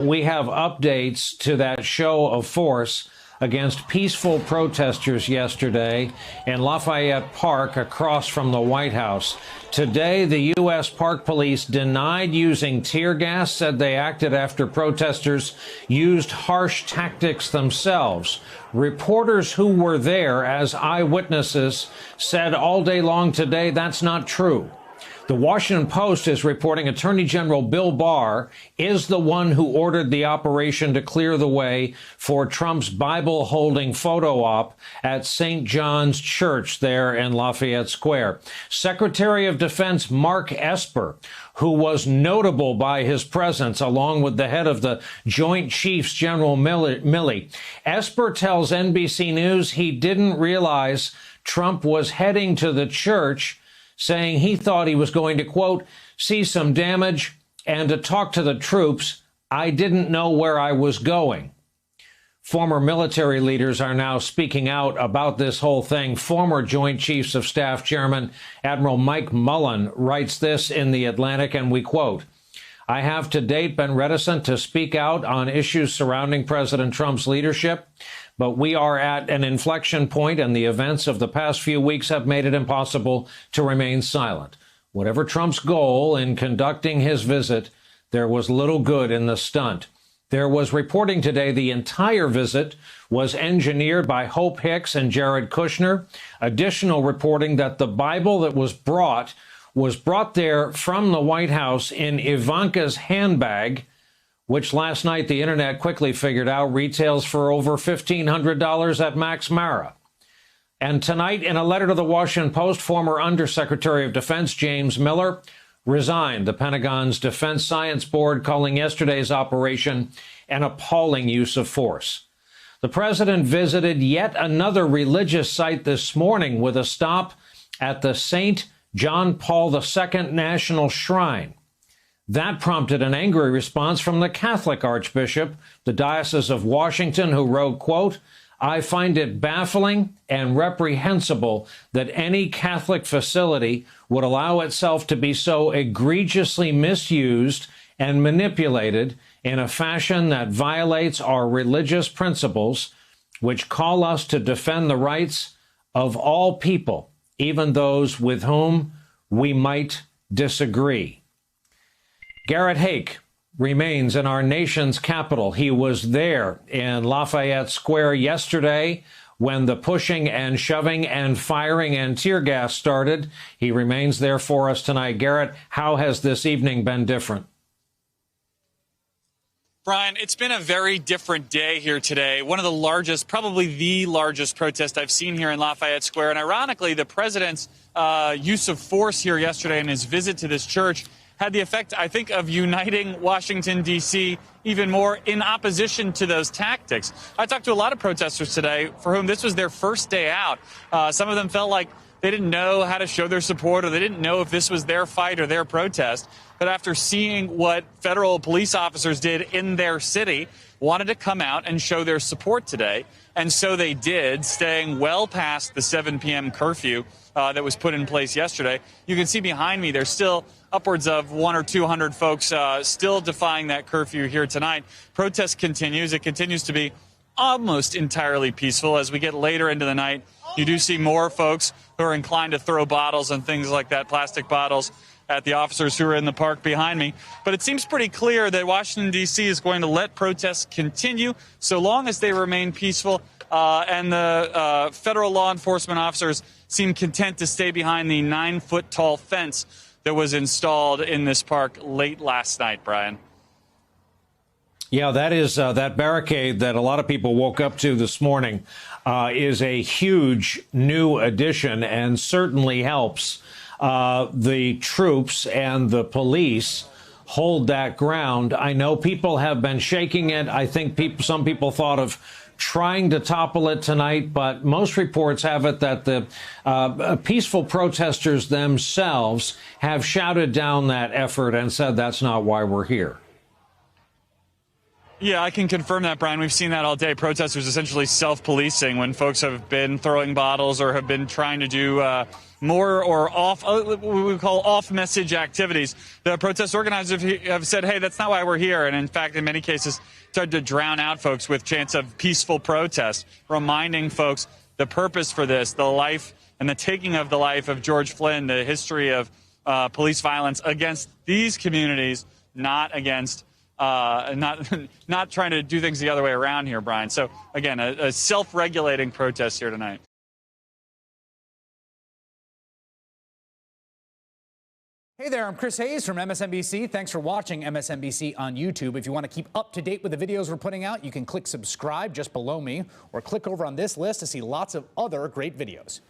We have updates to that show of force against peaceful protesters yesterday in Lafayette Park across from the White House. Today, the U.S. Park Police denied using tear gas, said they acted after protesters used harsh tactics themselves. Reporters who were there as eyewitnesses said all day long today that's not true. The Washington Post is reporting Attorney General Bill Barr is the one who ordered the operation to clear the way for Trump's Bible-holding photo op at St. John's Church there in Lafayette Square. Secretary of Defense Mark Esper, who was notable by his presence along with the head of the Joint Chiefs, General Milley. Esper tells NBC News he didn't realize Trump was heading to the church, saying he thought he was going to, quote, see some damage and to talk to the troops. I didn't know where I was going. Former military leaders are now speaking out about this whole thing. Former Joint Chiefs of Staff Chairman Admiral Mike Mullen writes this in The Atlantic, and we quote, I have to date been reticent to speak out on issues surrounding President Trump's leadership, but we are at an inflection point, and the events of the past few weeks have made it impossible to remain silent. Whatever Trump's goal in conducting his visit, there was little good in the stunt. There was reporting today the entire visit was engineered by Hope Hicks and Jared Kushner. Additional reporting that the Bible that was brought there from the White House in Ivanka's handbag, which last night the internet quickly figured out retails for over $1,500 at Max Mara. And tonight, in a letter to the Washington Post, former Undersecretary of Defense James Miller resigned the Pentagon's Defense Science Board, calling yesterday's operation an appalling use of force. The president visited yet another religious site this morning with a stop at the St. John Paul II National Shrine. That prompted an angry response from the Catholic Archbishop, the Diocese of Washington, who wrote, quote, I find it baffling and reprehensible that any Catholic facility would allow itself to be so egregiously misused and manipulated in a fashion that violates our religious principles, which call us to defend the rights of all people, even those with whom we might disagree. Garrett Haake remains in our nation's capital. He was there in Lafayette Square yesterday when the pushing and shoving and firing and tear gas started. He remains there for us tonight. Garrett, how has this evening been different? Brian, it's been a very different day here today. One of the largest, probably the largest protest I've seen here in Lafayette Square. And ironically, the president's use of force here yesterday in his visit to this church had the effect, I think, of uniting Washington, D.C. even more in opposition to those tactics. I talked to a lot of protesters today for whom this was their first day out. Some of them felt like they didn't know how to show their support, or they didn't know if this was their fight or their protest. But after seeing what federal police officers did in their city, wanted to come out and show their support today. And so they did, staying well past the 7 p.m. curfew that was put in place yesterday. You can see behind me, there's still upwards of 100 or 200 folks still defying that curfew here tonight. Protest continues. It continues to be almost entirely peaceful. As we get later into the night, you do see more folks who are inclined to throw bottles and things like that, plastic bottles, at the officers who are in the park behind me. But it seems pretty clear that Washington, D.C. is going to let protests continue so long as they remain peaceful, and the federal law enforcement officers seem content to stay behind the 9-foot-tall fence that was installed in this park late last night, Brian. Yeah, that is that barricade that a lot of people woke up to this morning is a huge new addition and certainly helps the troops and the police hold that ground. I know people have been shaking it. I think some people thought of trying to topple it tonight, but most reports have it that the peaceful protesters themselves have shouted down that effort and said that's not why we're here. Yeah, I can confirm that, Brian. We've seen that all day. Protesters essentially self-policing when folks have been throwing bottles or have been trying to do more or off, what we call off-message activities. The protest organizers have said, hey, that's not why we're here. And in fact, in many cases, tried to drown out folks with chants of peaceful protest, reminding folks the purpose for this, the life and the taking of the life of George Flynn, the history of police violence against these communities, not against not trying to do things the other way around here, Brian. So, again, a self-regulating protest here tonight. Hey there, I'm Chris Hayes from MSNBC. Thanks for watching MSNBC on YouTube. If you want to keep up to date with the videos we're putting out, you can click subscribe just below me or click over on this list to see lots of other great videos.